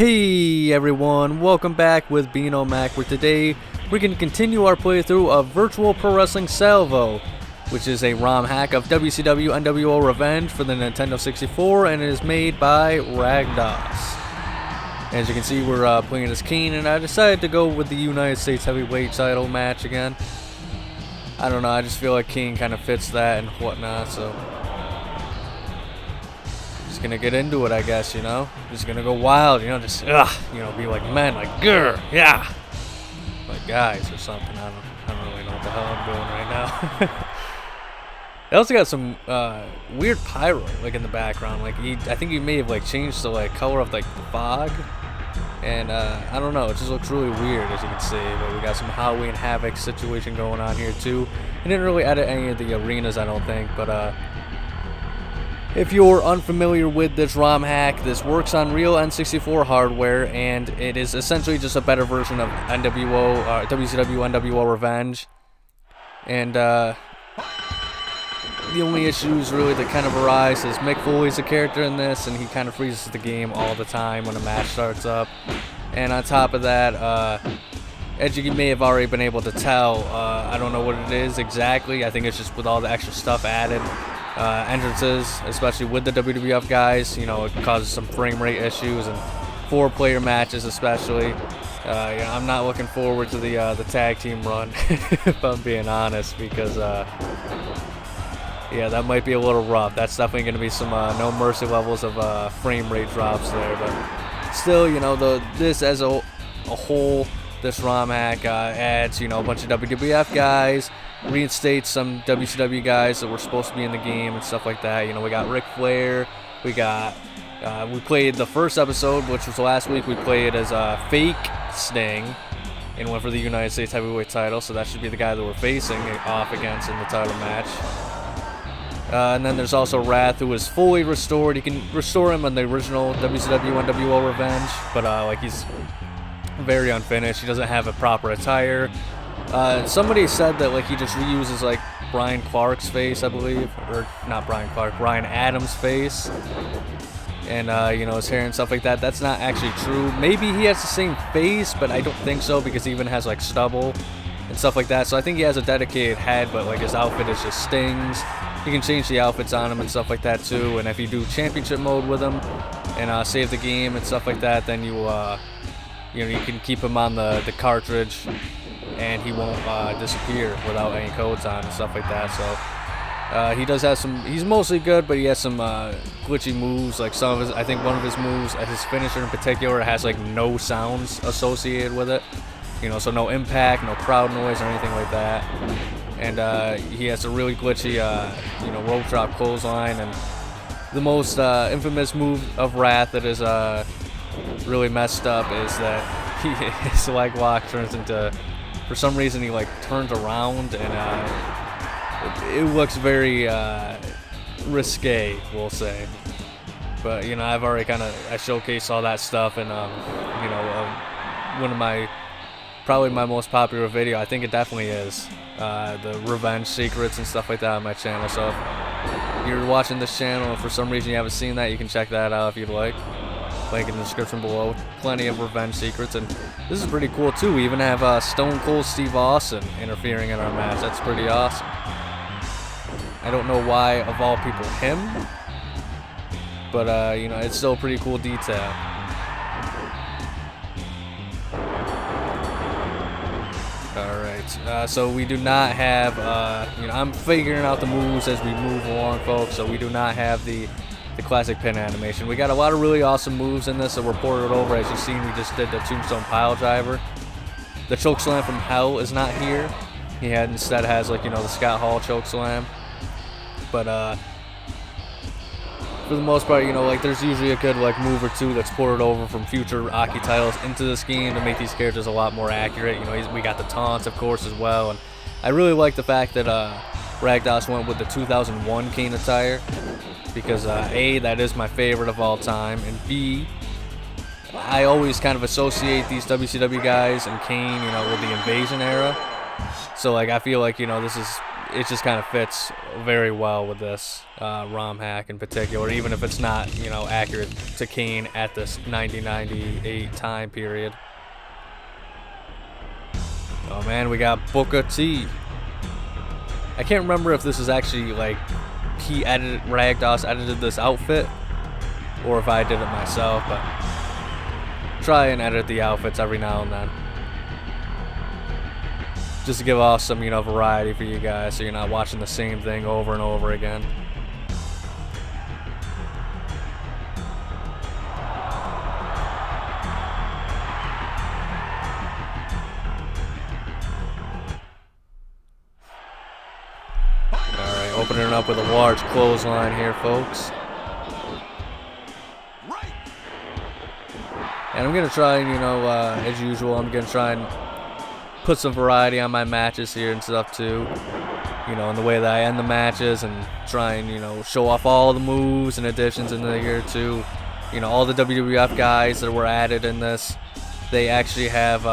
Hey everyone, welcome back with Beano Mac, where today we're going to continue our playthrough of Virtual Pro Wrestling Salvo, which is a ROM hack of WCW NWO Revenge for the Nintendo 64, and it is made by RagDas. As you can see, we're playing as Kane, and I decided to go with the United States Heavyweight title match again. I don't know, I just feel like Kane kind of fits that and whatnot, so just gonna get into it, I guess, you know? Just gonna go wild, you know, just, be like men, like, grr, yeah! Like guys or something, I don't really know what the hell I'm doing right now. They also got some weird pyro, like, in the background, like, I think he may have, like, changed the, like, color of, like, the fog, and, I don't know, it just looks really weird, as you can see, but we got some Halloween Havoc situation going on here, too. I didn't really edit any of the arenas, I don't think, but, if you're unfamiliar with this ROM hack, this works on real N64 hardware, and it is essentially just a better version of WCW NWO Revenge. And the only issues really that kind of arise is Mick Foley's a character in this, and he kind of freezes the game all the time when a match starts up. And on top of that, as you may have already been able to tell, I don't know what it is exactly. I think it's just with all the extra stuff added. Entrances, especially with the WWF guys, you know, it causes some frame rate issues, and 4-player matches especially. I'm not looking forward to the tag team run, if I'm being honest, because yeah, that might be a little rough. That's definitely going to be some no mercy levels of frame rate drops there, but still, you know, this as a whole, this ROM hack adds, you know, a bunch of WWF guys, reinstates some WCW guys that were supposed to be in the game and stuff like that. You know, we got Ric Flair, we played the first episode, which was last week. We played as fake Sting and went for the United States Heavyweight title, so that should be the guy that we're facing off against in the title match. And then there's also Wrath, who is fully restored. You can restore him on the original WCW NWO Revenge, but like, he's very unfinished. He doesn't have a proper attire. Somebody said that, like, he just reuses, like, Brian Clark's face, I believe, or not Brian Clark, Brian Adams' face, and you know, his hair and stuff like that. That's not actually true. Maybe he has the same face, but I don't think so, because he even has, like, stubble and stuff like that. So I think he has a dedicated head, but, like, his outfit is just Sting's. You can change the outfits on him and stuff like that too. And if you do championship mode with him and save the game and stuff like that, then you can keep him on the cartridge, and he won't disappear without any codes on and stuff like that. So he does have some. He's mostly good, but he has some glitchy moves. Like some of his, I think one of his moves, his finisher in particular, has like no sounds associated with it. You know, so no impact, no crowd noise, or anything like that. And he has a really glitchy, rope drop clothesline. And the most infamous move of Wrath that is really messed up is that his leg lock turns into, for some reason, he like turns around, and it looks very risque, we'll say. But you know, I've already I showcased all that stuff in one of probably my most popular video. I think it definitely is the revenge secrets and stuff like that on my channel. So if you're watching this channel and for some reason you haven't seen that, you can check that out if you'd like. Link in the description below. Plenty of revenge secrets, and this is pretty cool too. We even have Stone Cold Steve Austin interfering in our match. That's pretty awesome. I don't know why, of all people, him, but it's still a pretty cool detail. Alright, so we do not have, I'm figuring out the moves as we move along, folks, so we do not have the classic pin animation. We got a lot of really awesome moves in this that were ported over. As you've seen, we just did the Tombstone Pile Driver. The Chokeslam from Hell is not here. He instead has, the Scott Hall Chokeslam. But, for the most part, there's usually a good, move or two that's ported over from future Aki titles into this game to make these characters a lot more accurate. We got the taunts, of course, as well. And I really like the fact that, RagDas went with the 2001 Kane attire, because A, that is my favorite of all time, and B, I always kind of associate these WCW guys and Kane, with the Invasion era. So I feel like this is it just kind of fits very well with this ROM hack in particular, even if it's not, you know, accurate to Kane at this 1998 time period. Oh man, we got Booker T. I can't remember if this is actually like RagDas edited this outfit, or if I did it myself, but try and edit the outfits every now and then, just to give off some, you know, variety for you guys, so you're not watching the same thing over and over again. Alright, opening it up with a large clothesline here, folks. And I'm going to try and, you know, as usual, I'm going to try and put some variety on my matches here and stuff too. You know, in the way that I end the matches, and try and, you know, show off all the moves and additions in the here too. You know, all the WWF guys that were added in this, they actually have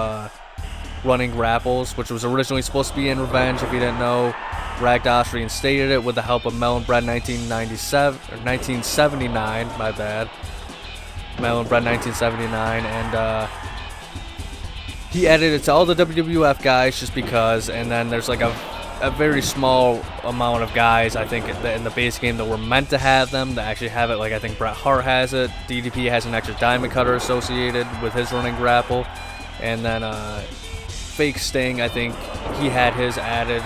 running grapples, which was originally supposed to be in Revenge, if you didn't know. RagDas reinstated it with the help of Melon Bread 1979, my bad. Melon Bread 1979, and he added it to all the WWF guys just because, and then there's like a very small amount of guys, I think, in the base game that were meant to have them, that actually have it. Like, I think Bret Hart has it, DDP has an extra diamond cutter associated with his running grapple, and then Fake Sting, I think he had his added.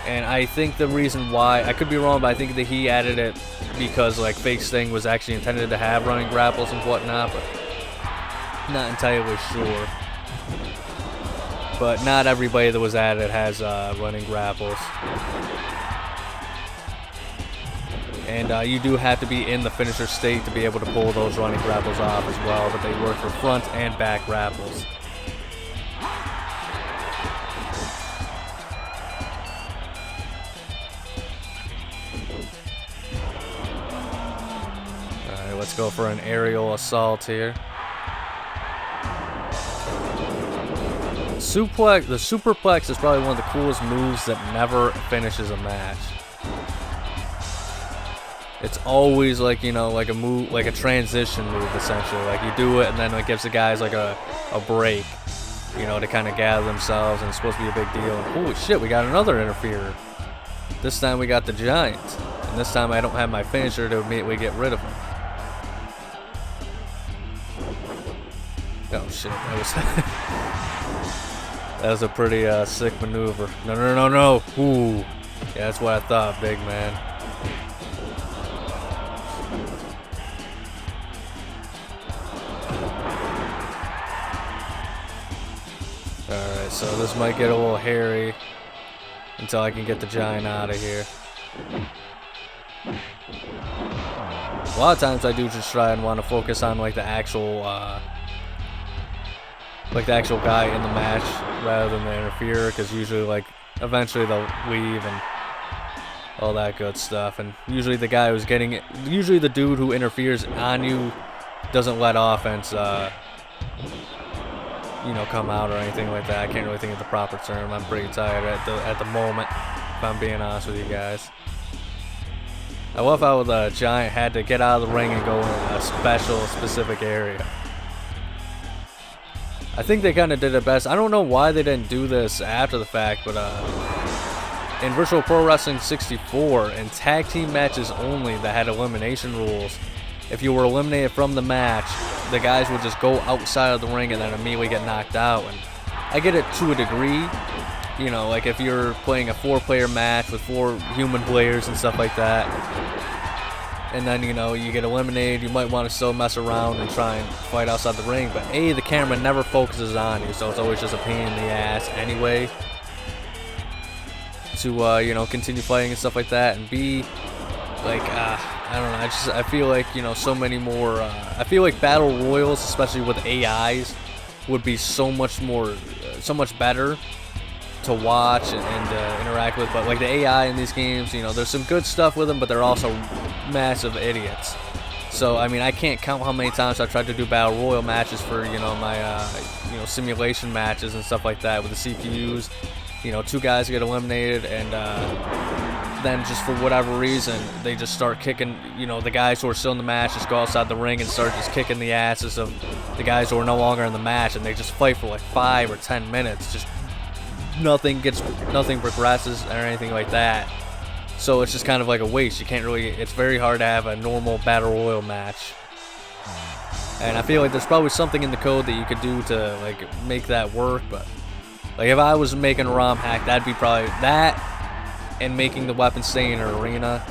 And I think the reason why, I could be wrong, but I think that he added it because, like, Fake Sting was actually intended to have running grapples and whatnot, but not entirely sure. But not everybody that was added has running grapples. And you do have to be in the finisher state to be able to pull those running grapples off as well, but they work for front and back grapples. Let's go for an aerial assault here. Suplex, the superplex is probably one of the coolest moves that never finishes a match. It's always like, you know, like a move, like a transition move essentially. Like, you do it and then it gives the guys like a break, you know, to kind of gather themselves, and it's supposed to be a big deal. And holy shit, we got another interferer. This time we got the Giant, and this time I don't have my finisher to immediately get rid of him. Oh shit, that was that was a pretty sick maneuver. No, no, no, no. Ooh. Yeah, that's what I thought, big man. Alright, so this might get a little hairy until I can get the Giant out of here. A lot of times I do just try and want to focus on like the actual guy in the match rather than the interferer, because usually, like, eventually they'll leave and all that good stuff. And usually the guy who's getting it, usually the dude who interferes on you doesn't let offense, you know, come out or anything like that. I can't really think of the proper term. I'm pretty tired at the moment, if I'm being honest with you guys. I love how the Giant had to get out of the ring and go in a specific area. I think they kind of did it best. I don't know why they didn't do this after the fact, but in Virtual Pro Wrestling 64, in tag team matches only that had elimination rules, if you were eliminated from the match, the guys would just go outside of the ring and then immediately get knocked out. And I get it to a degree, you know, like if you're playing a 4-player match with 4 human players and stuff like that, and then, you know, you get eliminated, you might want to still mess around and try and fight outside the ring. But A, the camera never focuses on you, so it's always just a pain in the ass anyway to, you know, continue fighting and stuff like that. And B, like, I don't know, I feel like, you know, so many more, I feel like Battle Royals, especially with AIs, would be so much better to watch and interact with. But like the AI in these games, you know, there's some good stuff with them, but they're also massive idiots. So I mean, I can't count how many times I tried to do battle royal matches for, you know, my you know, simulation matches and stuff like that with the CPUs, you know, 2 guys get eliminated, and then just for whatever reason, they just start kicking, you know, the guys who are still in the match just go outside the ring and start just kicking the asses of the guys who are no longer in the match, and they just fight for like 5 or 10 minutes. Just nothing progresses or anything like that. So it's just kind of like a waste. You can't really, it's very hard to have a normal battle royal match. And I feel like there's probably something in the code that you could do to like make that work, but like if I was making a ROM hack, that'd be probably that, and making the weapons stay in an arena.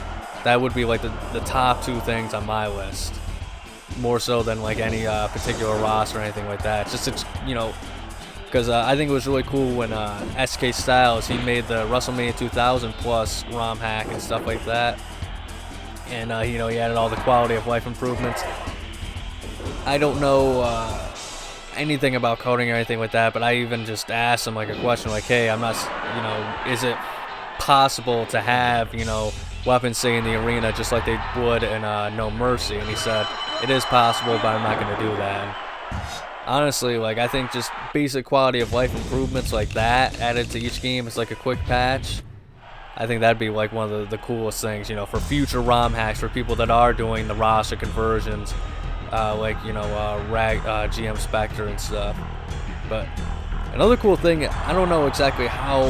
That would be like the top 2 things on my list, more so than like any particular roster or anything like that. Just to, you know, because I think it was really cool when SK Styles, he made the WrestleMania 2000 plus ROM hack and stuff like that, and you know, he added all the quality of life improvements. I don't know anything about coding or anything like that, but I even just asked him like a question like, hey, I'm not, you know, is it possible to have, you know, weapons stay in the arena just like they would in No Mercy? And he said it is possible, but I'm not going to do that. And honestly, like, I think just basic quality of life improvements like that added to each game is like a quick patch. I think that'd be like one of the coolest things, you know, for future ROM hacks, for people that are doing the roster conversions, like, you know, G.M.Spectre and stuff. But another cool thing, I don't know exactly how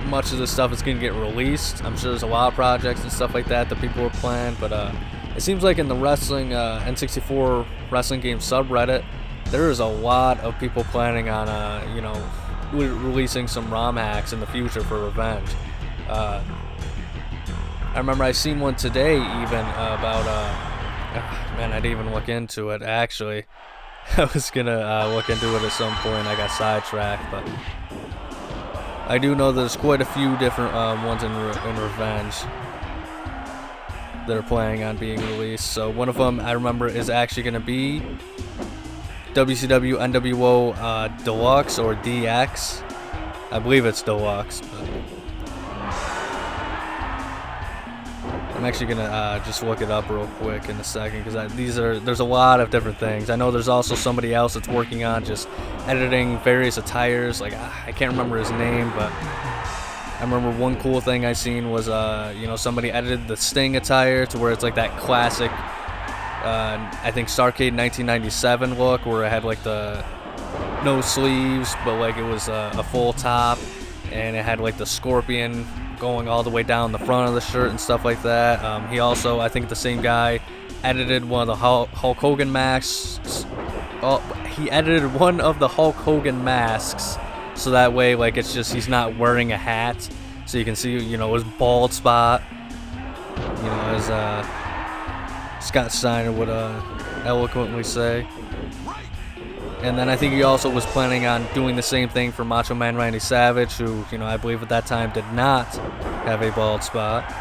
much of this stuff is going to get released. I'm sure there's a lot of projects and stuff like that people are planning, but it seems like in the wrestling N64 wrestling game subreddit, there is a lot of people planning on you know, releasing some ROM hacks in the future for Revenge. I remember I seen one today even about man, I didn't even look into it actually. I was gonna look into it at some point. I got sidetracked, but I do know there's quite a few different ones in Revenge that are planning on being released. So one of them I remember is actually going to be WCW NWO Deluxe or DX. I believe it's Deluxe, but I'm actually going to just look it up real quick in a second, because there's a lot of different things. I know there's also somebody else that's working on just editing various attires. Like, I can't remember his name, but I remember one cool thing I seen was, you know, somebody edited the Sting attire to where it's like that classic, I think Starrcade 1997 look, where it had like the no sleeves, but like it was a full top, and it had like the scorpion going all the way down the front of the shirt and stuff like that. He also, I think the same guy, edited one of the Hulk Hogan masks. He edited one of the Hulk Hogan masks, so that way, like, it's just he's not wearing a hat, so you can see, you know, his bald spot. You know, as Scott Steiner would eloquently say. And then I think he also was planning on doing the same thing for Macho Man Randy Savage, who, you know, I believe at that time did not have a bald spot.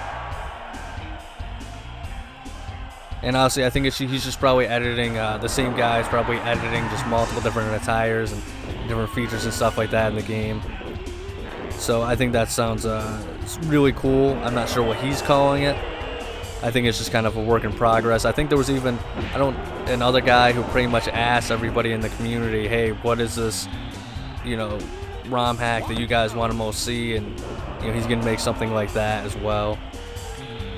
And honestly, I think he's just probably editing, the same guy's probably editing just multiple different attires and different features and stuff like that in the game. So I think that sounds it's really cool. I'm not sure what he's calling it. I think it's just kind of a work in progress. I think there was even another guy who pretty much asked everybody in the community, hey, what is this, you know, ROM hack that you guys want to most see? And, you know, he's going to make something like that as well.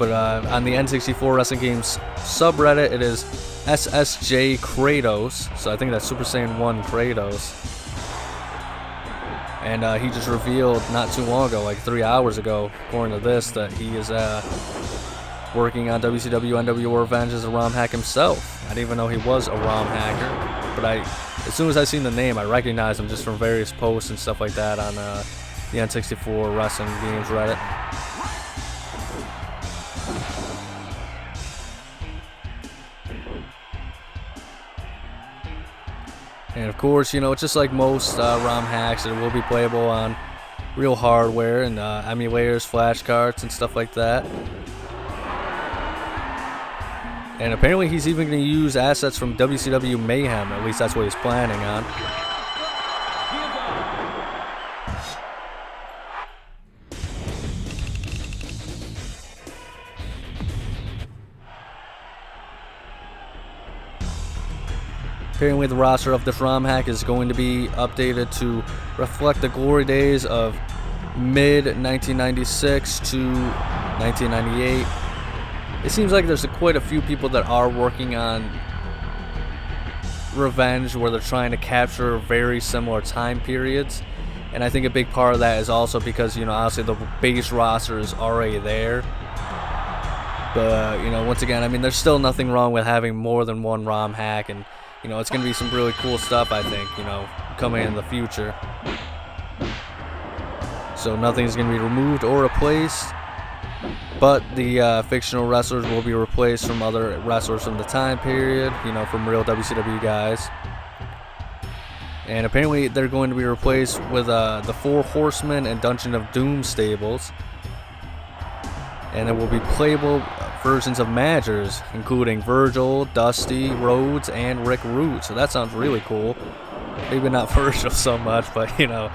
But on the N64 Wrestling Games subreddit, it is SSJ Kratos. So I think that's Super Saiyan 1 Kratos. And he just revealed not too long ago, like 3 hours ago, according to this, that he is working on WCW NWO Revenge as a ROM hack himself. I didn't even know he was a ROM hacker, but as soon as I seen the name, I recognized him just from various posts and stuff like that on the N64 Wrestling Games Reddit. And of course, you know, it's just like most ROM hacks, it will be playable on real hardware and emulators, flashcards, and stuff like that. And apparently he's even going to use assets from WCW Mayhem, at least that's what he's planning on. Apparently the roster of this ROM hack is going to be updated to reflect the glory days of mid-1996 to 1998. It seems like there's quite a few people that are working on Revenge where they're trying to capture very similar time periods. And I think a big part of that is also because, you know, obviously the base roster is already there. But, you know, once again, I mean, there's still nothing wrong with having more than one ROM hack. And, you know, it's going to be some really cool stuff, I think, you know, coming in the future. So nothing's going to be removed or replaced. But the fictional wrestlers will be replaced from other wrestlers from the time period, you know, from real WCW guys. And apparently they're going to be replaced with the Four Horsemen and Dungeon of Doom stables. And there will be playable versions of managers, including Virgil, Dusty, Rhodes, and Rick Rude. So that sounds really cool. Maybe not Virgil so much, but, you know,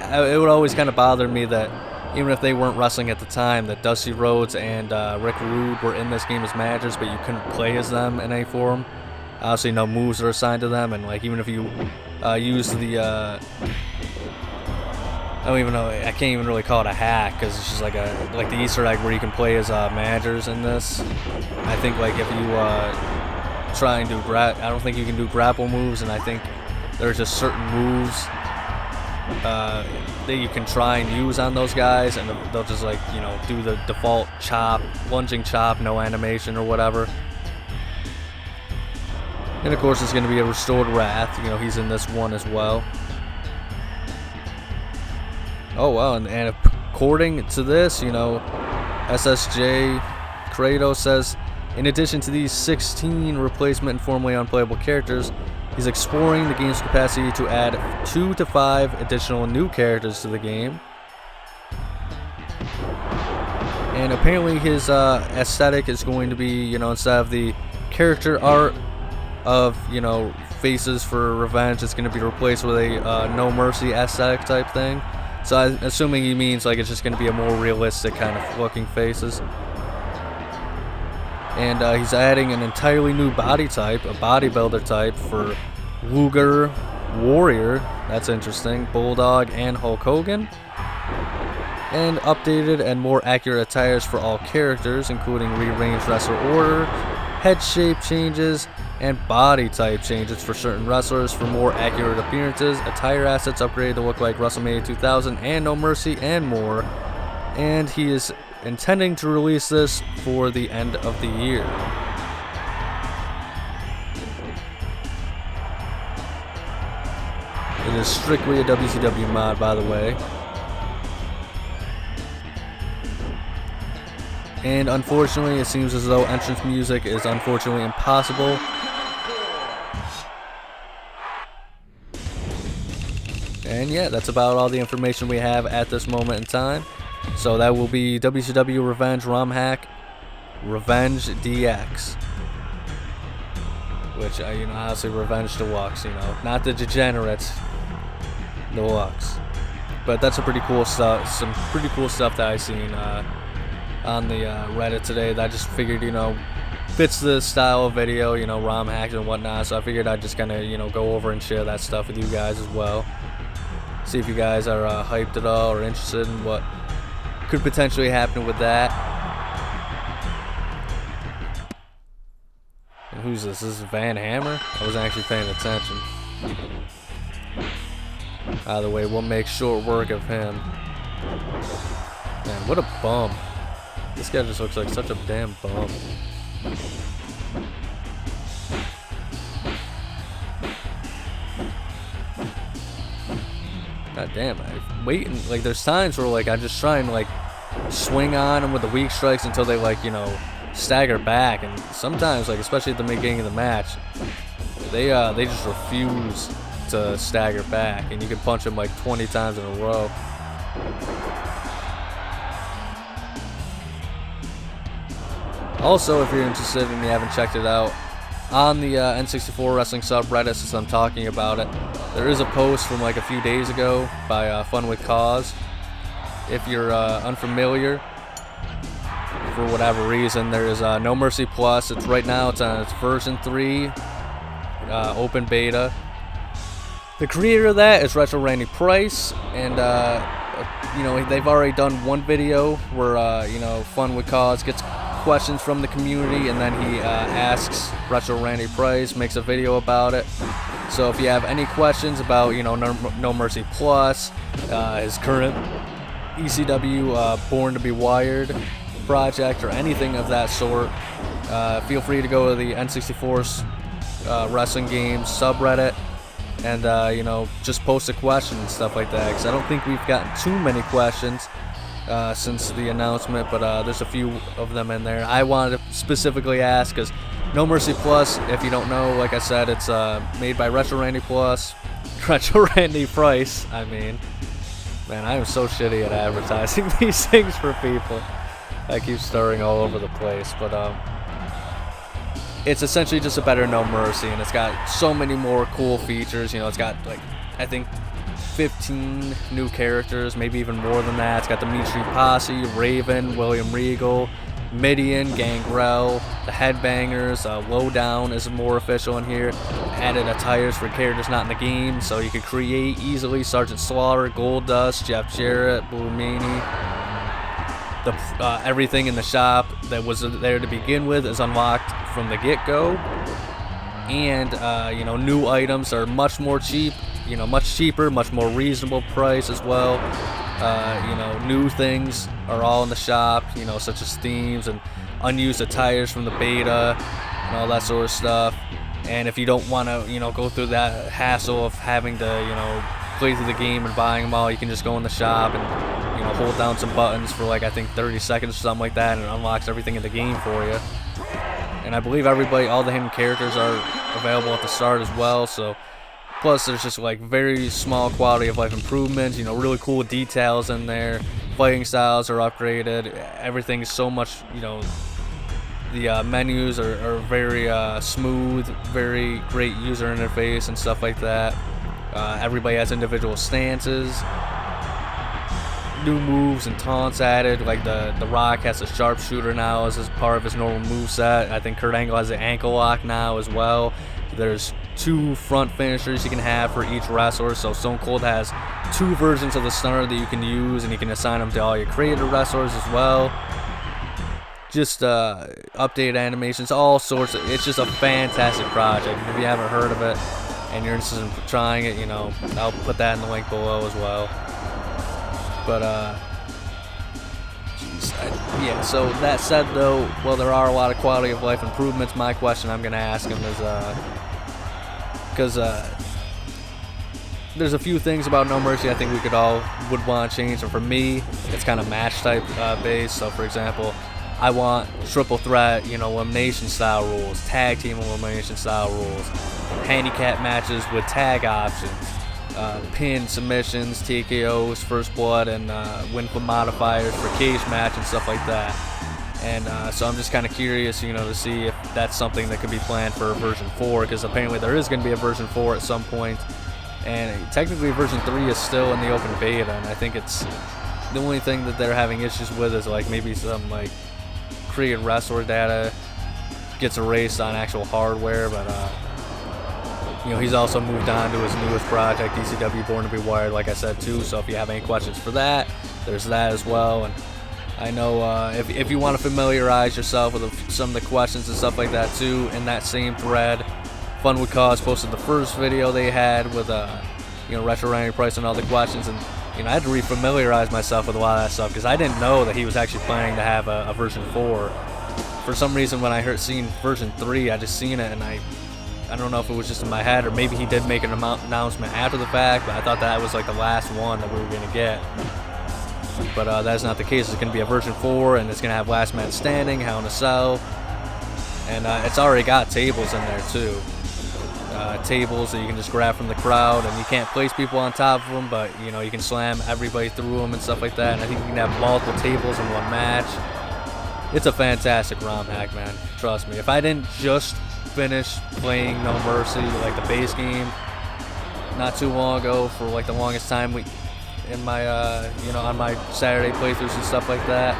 it would always kind of bother me that even if they weren't wrestling at the time, that Dusty Rhodes and Rick Rude were in this game as managers, but you couldn't play as them in any form. Obviously, no moves are assigned to them, and like even if you use the, I don't even know, I can't even really call it a hack because it's just like the Easter egg where you can play as managers in this. I think like if you try and do I don't think you can do grapple moves, and I think there's just certain moves that you can try and use on those guys, and they'll just like, you know, do the default chop, lunging chop, no animation or whatever. And of course it's going to be a restored Wrath, you know, he's in this one as well. Oh wow, and according to this, you know, SSJ Kratos says, in addition to these 16 replacement and formerly unplayable characters, he's exploring the game's capacity to add 2 to 5 additional new characters to the game. And apparently his aesthetic is going to be, you know, instead of the character art of, you know, faces for Revenge, it's going to be replaced with a No Mercy aesthetic type thing. So I'm assuming he means like it's just going to be a more realistic kind of looking faces. And he's adding an entirely new body type, a bodybuilder type for Luger, Warrior, that's interesting, Bulldog, and Hulk Hogan. And updated and more accurate attires for all characters, including rearranged wrestler order, head shape changes, and body type changes for certain wrestlers for more accurate appearances, attire assets upgraded to look like WrestleMania 2000 and No Mercy, and more. And he is intending to release this for the end of the year. It is strictly a WCW mod, by the way. And unfortunately, it seems as though entrance music is unfortunately impossible. And yeah, that's about all the information we have at this moment in time. So that will be WCW Revenge ROM hack, Revenge DX. Which, you know, honestly, Revenge Deluxe, you know, not the Degenerates, Deluxe. But that's a pretty cool stuff, some pretty cool stuff that I seen on the Reddit today that I just figured, you know, fits the style of video, you know, ROM hacks and whatnot. So I figured I'd just kind of, you know, go over and share that stuff with you guys as well. See if you guys are hyped at all or interested in what could potentially happen with that. And who's this? This is Van Hammer? I wasn't actually paying attention. Either way, we'll make short work of him. Man, what a bum. This guy just looks like such a damn bum. God damn, I'm waiting. Like, there's times where, like, I just try and, like, swing on them with the weak strikes until they, like, you know, stagger back. And sometimes, like, especially at the beginning of the match, they just refuse to stagger back. And you can punch them, like, 20 times in a row. Also, if you're interested and you haven't checked it out, on the N64 Wrestling Sub Reddit, since I'm talking about it, there is a post from like a few days ago by Fun With Cause. If you're unfamiliar, for whatever reason, there is No Mercy Plus. It's right now, it's on its version 3, open beta. The creator of that is Retro Randy Price, and you know, they've already done one video where you know, Fun with Cause gets questions from the community, and then he asks Retro Randy Price, makes a video about it. So if you have any questions about, you know, No Mercy Plus, his current ECW Born to Be Wired project, or anything of that sort, feel free to go to the N64 Wrestling Games Sub Reddit and you know, just post a question and stuff like that, because I don't think we've gotten too many questions since the announcement, but there's a few of them in there. I wanted to specifically ask because No Mercy Plus, if you don't know, like I said, it's made by Retro Randy Price. I mean, man, I am so shitty at advertising these things for people. I keep stirring all over the place, but it's essentially just a better No Mercy, and it's got so many more cool features. You know, it's got, like, I think 15 new characters, maybe even more than that. It's got the Mean Street Posse, Raven, William Regal, Midian, Gangrel, the Headbangers, Lowdown is more official in here. Added attires for characters not in the game, so you could create easily. Sergeant Slaughter, Goldust, Jeff Jarrett, Blue Meanie. Everything in the shop that was there to begin with is unlocked from the get-go, and you know, new items are much more cheap. You know, much cheaper, much more reasonable price as well. You know, new things are all in the shop, you know, such as themes and unused attires from the beta and all that sort of stuff. And if you don't want to, you know, go through that hassle of having to, you know, play through the game and buying them all, you can just go in the shop and, you know, hold down some buttons for, like, I think 30 seconds or something like that, and it unlocks everything in the game for you. And I believe all the hidden characters are available at the start as well, so plus there's just, like, very small quality of life improvements, you know, really cool details in there. Fighting styles are upgraded. Everything's so much, you know, the menus are very smooth, very great user interface and stuff like that. Everybody has individual stances. New moves and taunts added, like the Rock has a sharpshooter now as part of his normal moveset. I think Kurt Angle has an ankle lock now as well. There's 2 front finishers you can have for each wrestler, so Stone Cold has 2 versions of the stunner that you can use, and you can assign them to all your creator wrestlers as well. Just updated animations, all sorts of, it's just a fantastic project. If you haven't heard of it and you're interested in trying it, you know, I'll put that in the link below as well. But yeah, so that said though, well, there are a lot of quality of life improvements. My question I'm gonna ask him is because there's a few things about No Mercy I think we would want to change, and for me it's kind of match type based. So for example, I want triple threat, you know, elimination style rules, tag team elimination style rules, handicap matches with tag options, pin, submissions, TKOs, first blood, and win for modifiers for cage match and stuff like that. And so I'm just kind of curious, you know, to see if that's something that could be planned for version 4, because apparently there is going to be a version 4 at some point, and technically version 3 is still in the open beta, and I think it's the only thing that they're having issues with is like maybe some like created wrestler data gets erased on actual hardware, but you know, he's also moved on to his newest project, ECW Born to Be Wired, like I said too. So if you have any questions for that, there's that as well. And I know if you want to familiarize yourself with some of the questions and stuff like that too, in that same thread, Fun with Cause posted the first video they had with you know, Retro Randy Price and all the questions, and you know, I had to re-familiarize myself with a lot of that stuff because I didn't know that he was actually planning to have a version 4. For some reason, when I seen version 3, I just seen it, and I don't know if it was just in my head, or maybe he did make an announcement after the fact, but I thought that was like the last one that we were going to get. But that's not the case. It's going to be a version 4, and it's going to have Last Man Standing, Hell in a Cell, and it's already got tables in there too. Tables that you can just grab from the crowd, and you can't place people on top of them, but you know, you can slam everybody through them and stuff like that. And I think you can have multiple tables in one match. It's a fantastic ROM hack, man. Trust me. If I didn't just finish playing No Mercy, like the base game, not too long ago, for like the longest time in my you know, on my Saturday playthroughs and stuff like that,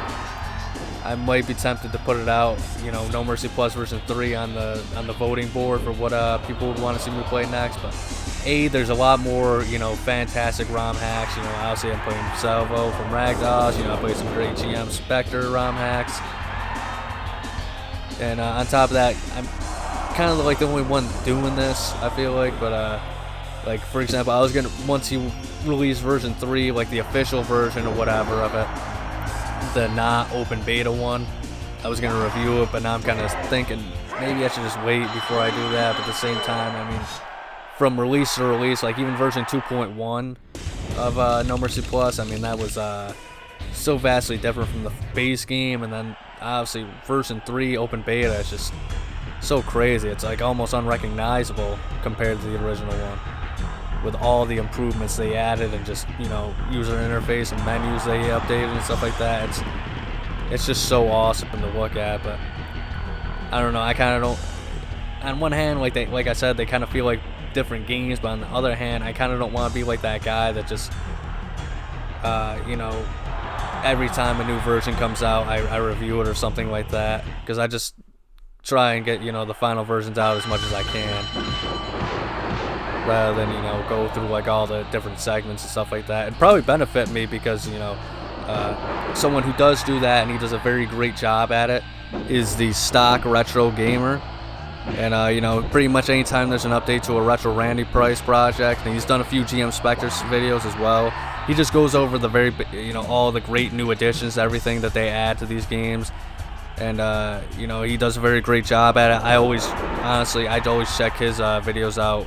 I might be tempted to put it out, you know, No Mercy Plus version 3 on the voting board for what people would want to see me play next. But there's a lot more, you know, fantastic ROM hacks. You know, obviously I'm playing Salvo from RagDas. You know, I played some great G.M.Spectre ROM hacks. And on top of that, I'm kind of like the only one doing this, I feel like. But like, for example, I was gonna, once you release version 3, like the official version or whatever of it, the not open beta one, I was gonna review it. But now I'm kind of thinking maybe I should just wait before I do that. But at the same time, I mean, from release to release, like even version 2.1 of No Mercy Plus, I mean, that was so vastly different from the base game. And then obviously version 3 open beta is just so crazy. It's like almost unrecognizable compared to the original one, with all the improvements they added and just, you know, user interface and menus they updated and stuff like that. It's just so awesome to look at. But I don't know, I kind of don't, on one hand, like I said, they kind of feel like different games, but on the other hand, I kind of don't want to be like that guy that just you know, every time a new version comes out, I review it or something like that, because I just try and get, you know, the final versions out as much as I can, rather than, you know, go through like all the different segments and stuff like that. It'd probably benefit me because, you know, someone who does do that, and he does a very great job at it, is the Stock Retro Gamer. And you know, pretty much anytime there's an update to a Retro Randy Price project, and he's done a few G.M.Spectre videos as well, he just goes over the very, you know, all the great new additions, everything that they add to these games. And you know, he does a very great job at it. I'd always check his videos out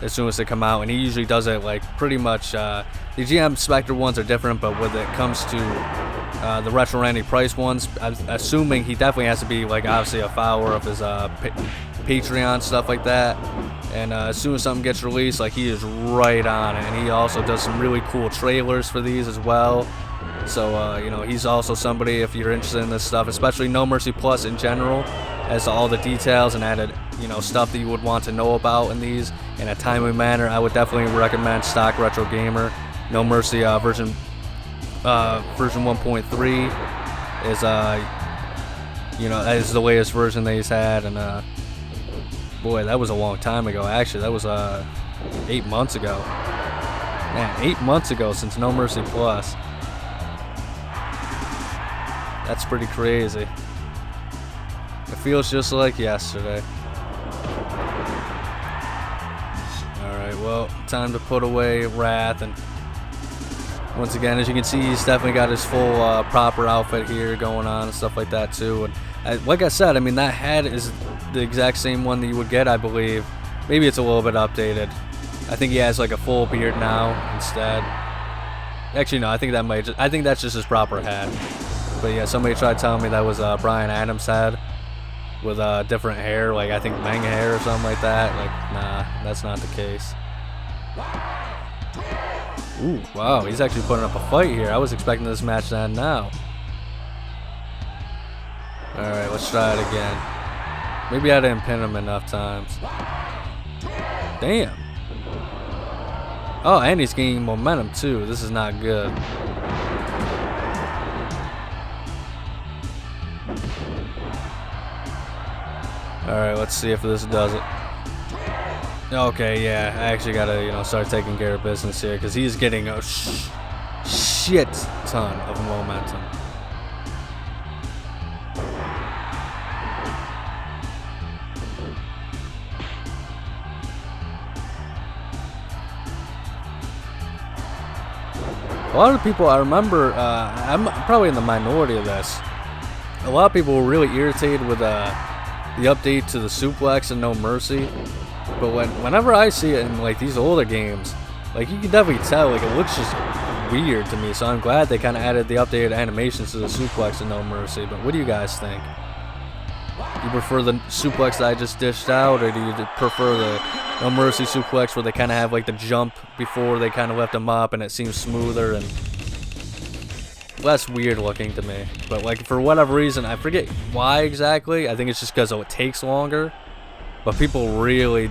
as soon as they come out, and he usually does it like pretty much, the G.M.Spectre ones are different, but when it comes to the Retro Randy Price ones, I'm assuming he definitely has to be like obviously a follower of his Patreon, stuff like that. And as soon as something gets released, like, he is right on it. And he also does some really cool trailers for these as well. So you know, he's also somebody, if you're interested in this stuff, especially No Mercy Plus in general, as to all the details and added, you know, stuff that you would want to know about in these in a timely manner, I would definitely recommend Stock Retro Gamer. No Mercy version 1.3 is you know, is the latest version that he's had. And boy, that was a long time ago. Actually, that was 8 months ago. Man, 8 months ago since No Mercy Plus. That's pretty crazy. It feels just like yesterday. Alright, well, time to put away Wrath. And once again, as you can see, he's definitely got his full proper outfit here going on and stuff like that too. And like I said, I mean, that hat is the exact same one that you would get, I believe. Maybe it's a little bit updated. I think he has like a full beard now instead. Actually, no, I think that's just his proper hat. But yeah, somebody tried telling me that was Bryan Adams' head with different hair, like I think Meng hair or something like that. Like, nah, that's not the case. Ooh, wow, he's actually putting up a fight here. I was expecting this match to end now. Alright, let's try it again. Maybe I didn't pin him enough times. Damn. Oh, and he's gaining momentum too. This is not good. Alright, let's see if this does it. Okay, yeah, I actually gotta, you know, start taking care of business here, because he's getting a shit ton of momentum. A lot of people, I remember, I'm probably in the minority of this. A lot of people were really irritated with the update to the suplex and No Mercy. But whenever I see it in like these older games, like, you can definitely tell, like, it looks just weird to me. So I'm glad they kind of added the updated animations to the suplex and No Mercy. But what do you guys think? Do you prefer the suplex that I just dished out, or do you prefer the No Mercy suplex where they kind of have like the jump before they kind of lift them up and it seems smoother and less weird looking to me? But like, for whatever reason, I forget why exactly. I think it's just because it takes longer. But people really,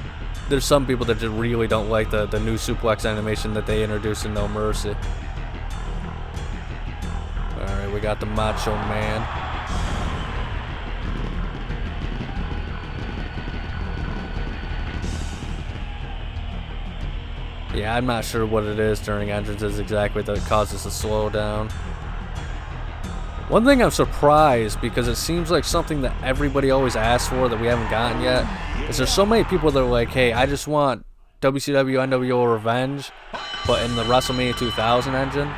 there's some people that just really don't like the new suplex animation that they introduced in No Mercy. Alright, we got the Macho Man. Yeah, I'm not sure what it is during entrances exactly that causes the slowdown. One thing I'm surprised, because it seems like something that everybody always asks for that we haven't gotten yet, is there's so many people that are like, hey, I just want WCW NWO Revenge, but in the WrestleMania 2000 engine.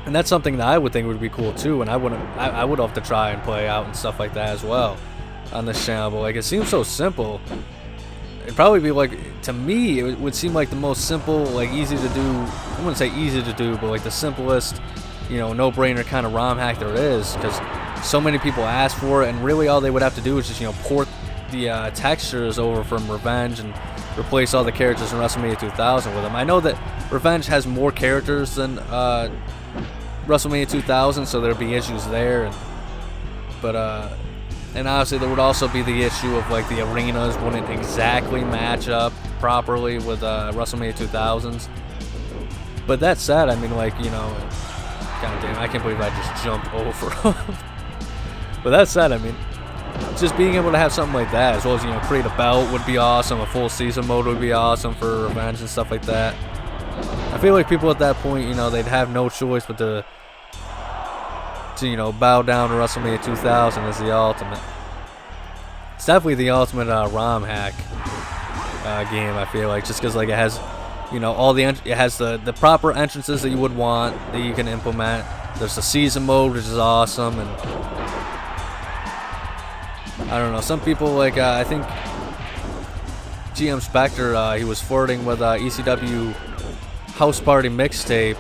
And that's something that I would think would be cool too, and I would love to try and play out and stuff like that as well on this channel. But like, it seems so simple. It'd probably be like, to me, it would seem like the most simple, like easy to do. I wouldn't say easy to do, but like the simplest, you know, no-brainer kind of ROM hack there is, because so many people ask for it, and really all they would have to do is just, you know, port the textures over from Revenge and replace all the characters in WrestleMania 2000 with them. I know that Revenge has more characters than WrestleMania 2000, so there'd be issues there, and obviously there would also be the issue of like the arenas wouldn't exactly match up properly with WrestleMania 2000s. But that said, I mean, like, you know, god damn, I can't believe I just jumped over him. But that said, I mean, just being able to have something like that, as well as, you know, create a belt would be awesome, a full season mode would be awesome for Revenge and stuff like that. I feel like people at that point, you know, they'd have no choice but to you know, bow down to WrestleMania 2000 as the ultimate. It's definitely the ultimate ROM hack game, I feel like, just because like it has, you know, all it has the proper entrances that you would want that you can implement. There's the season mode, which is awesome, and I don't know, some people like I think G.M.Spectre, he was flirting with ECW House Party mixtape.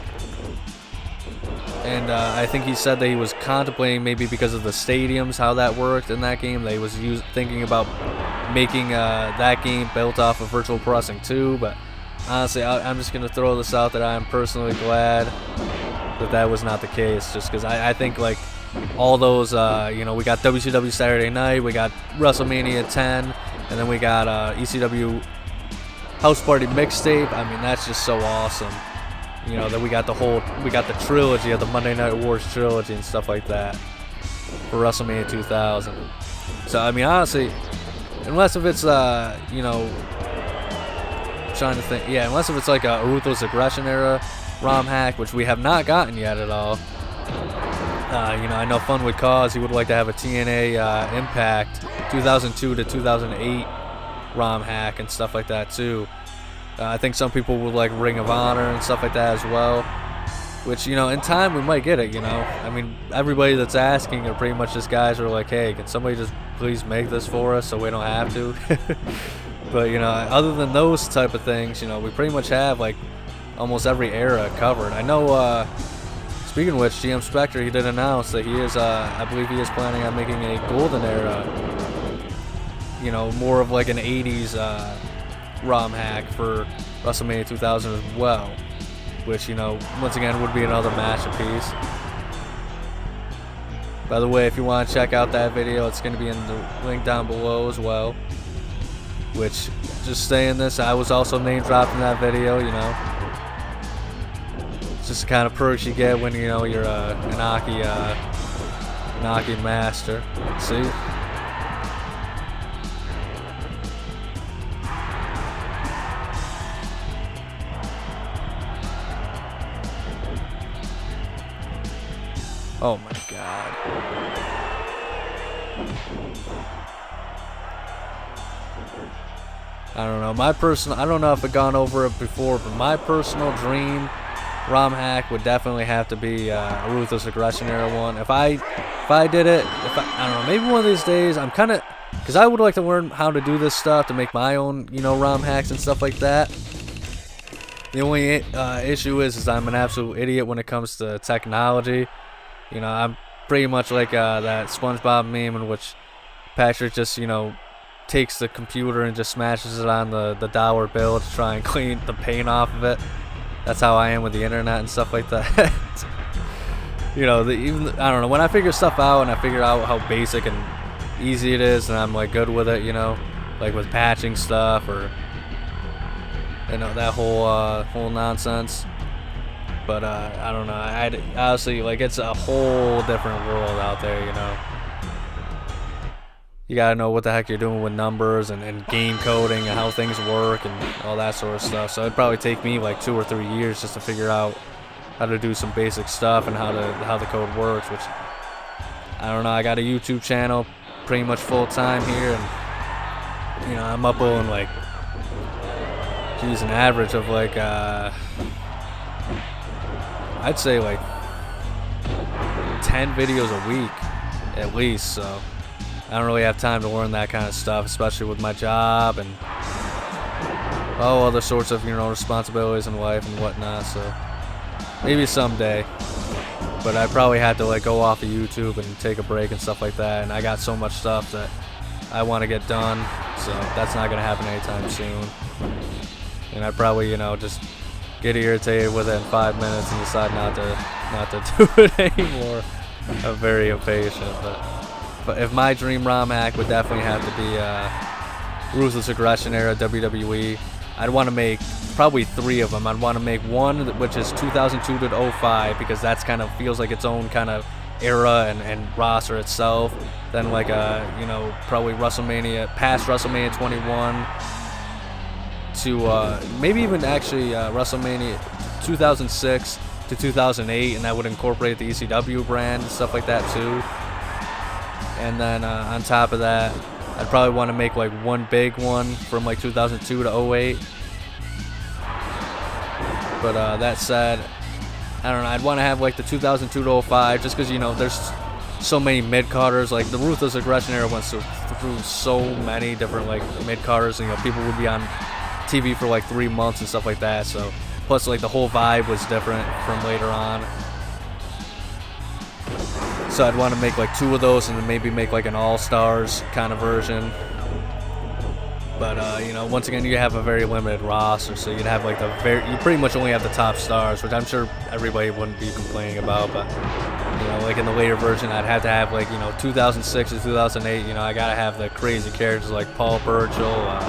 And I think he said that he was contemplating, maybe because of the stadiums, how that worked in that game, that he was thinking about making that game built off of Virtual Pro Wrestling 2. But honestly, I'm just going to throw this out that I'm personally glad that that was not the case, just because I think like all those, you know, we got WCW Saturday Night, we got WrestleMania 10, and then we got ECW House Party mixtape. I mean, that's just so awesome. You know, that we got the trilogy of the Monday Night Wars trilogy and stuff like that for WrestleMania 2000. So, I mean, honestly, unless if it's, you know, trying to think, yeah, unless if it's like a Ruthless Aggression era ROM hack, which we have not gotten yet at all. You know, I know Fun Would Cause, he would like to have a TNA Impact 2002 to 2008 ROM hack and stuff like that too. I think some people would like Ring of Honor and stuff like that as well, which, you know, in time we might get it, you know. I mean, everybody that's asking are pretty much just guys who are like, hey, can somebody just please make this for us so we don't have to? But, you know, other than those type of things, you know, we pretty much have like almost every era covered. I know, speaking of which, G.M.Spectre, he did announce that he is, I believe he is planning on making a golden era, you know, more of like an 80s ROM hack for WrestleMania 2000 as well, which, you know, once again would be another masterpiece. By the way, if you want to check out that video, it's going to be in the link down below as well, which, just saying this, I was also name dropped in that video, you know. It's just the kind of perks you get when, you know, you're an Aki master. See? Oh my god. I don't know. I don't know if I've gone over it before, but my personal dream ROM hack would definitely have to be a Ruthless Aggression era one. If I did it, I don't know, maybe one of these days, I'm kind of, because I would like to learn how to do this stuff to make my own, you know, ROM hacks and stuff like that. The only issue is I'm an absolute idiot when it comes to technology. You know, I'm pretty much like that SpongeBob meme in which Patrick just, you know, takes the computer and just smashes it on the dollar bill to try and clean the paint off of it. That's how I am with the internet and stuff like that. You know, I don't know, when I figure stuff out and I figure out how basic and easy it is, and I'm like good with it, you know, like with patching stuff or, you know, that whole nonsense. But I don't know, I honestly, like, it's a whole different world out there, you know. you gotta know what the heck you're doing with numbers and game coding and how things work and all that sort of stuff. So it'd probably take me like 2 or 3 years just to figure out how to do some basic stuff and how the code works, which I don't know. I got a YouTube channel pretty much full time here, and you know, I'm uploading like, geez, an average of like I'd say like 10 videos a week at least. So I don't really have time to learn that kind of stuff, especially with my job and all other sorts of, you know, responsibilities in life and whatnot. So maybe someday, but I probably had to like go off of YouTube and take a break and stuff like that. And I got so much stuff that I want to get done, so that's not gonna happen anytime soon. And I probably, you know, just get irritated with it in 5 minutes and decide not to do it anymore. I'm very impatient, but if my dream ROM hack would definitely have to be Ruthless Aggression era WWE. I'd want to make probably 3 of them. I'd want to make one which is 2002 to 05, because that's kind of feels like its own kind of era and roster itself. Then like you know, probably WrestleMania, past WrestleMania 21 to maybe even actually WrestleMania 2006 to 2008, and that would incorporate the ECW brand and stuff like that too. And then on top of that, I'd probably want to make like one big one from like 2002 to 08. But that said, I don't know, I'd want to have like the 2002 to 05, just because, you know, there's so many mid-carders. Like the Ruthless Aggression era went through so many different like mid-carders, and, you know, people would be on TV for like 3 months and stuff like that. So plus like the whole vibe was different from later on. So I'd want to make like 2 of those, and then maybe make like an all-stars kind of version. But you know, once again, you have a very limited roster, so you'd have like you pretty much only have the top stars, which I'm sure everybody wouldn't be complaining about. But you know, like in the later version, I'd have to have like, you know, 2006 to 2008. You know, I gotta have the crazy characters like Paul Burchill,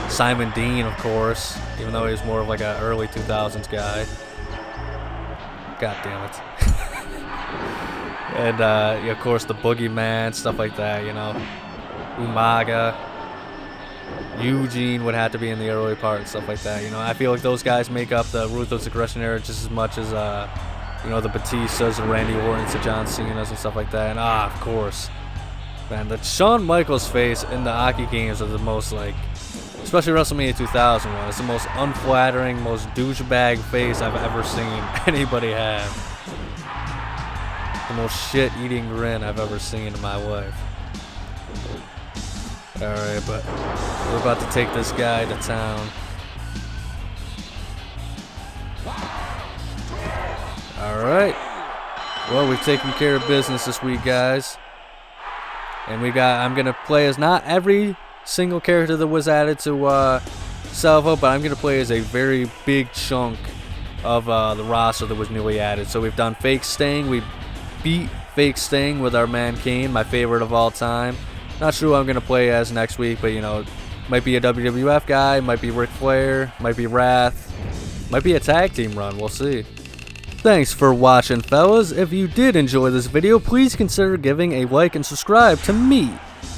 Simon Dean, of course, even though he was more of like an early 2000s guy. God damn it. And yeah, of course, the Boogeyman, stuff like that, you know. Umaga. Eugene would have to be in the early part and stuff like that, you know. I feel like those guys make up the Ruthless Aggression era just as much as, you know, the Batistas, the Randy Ortons, the John Cenas and stuff like that. And, of course, man, the Shawn Michaels face in the AKI games are the most, like, especially WrestleMania 2001, it's the most unflattering, most douchebag face I've ever seen anybody have. The most shit-eating grin I've ever seen in my life. Alright, but we're about to take this guy to town. Alright. Well, we've taken care of business this week, guys. And I'm going to play as not every single character that was added to Salvo, but I'm going to play as a very big chunk of the roster that was newly added. So we've done Fake Sting. We beat Fake Sting with our man Kane, my favorite of all time. Not sure who I'm going to play as next week, but, you know, might be a WWF guy, might be Ric Flair, might be Wrath, might be a tag team run, we'll see. Thanks for watching, fellas. If you did enjoy this video, please consider giving a like and subscribe to me,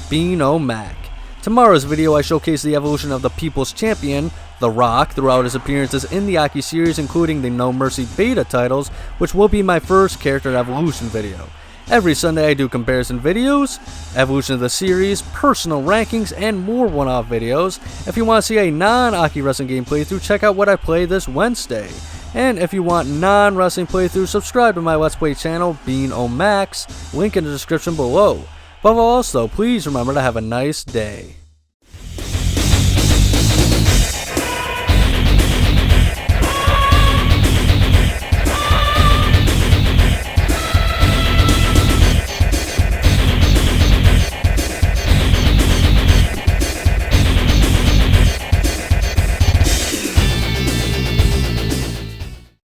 Beano-Mac. Tomorrow's video, I showcase the evolution of the People's Champion, The Rock, throughout his appearances in the AKI series, including the No Mercy beta titles, which will be my first character evolution video. Every Sunday I do comparison videos, evolution of the series, personal rankings, and more one-off videos. If you want to see a non-AKI wrestling game playthrough, check out what I play this Wednesday. And if you want non-wrestling playthroughs, subscribe to my Let's Play channel, Beano-Mac, link in the description below. Above all else though, please remember to have a nice day.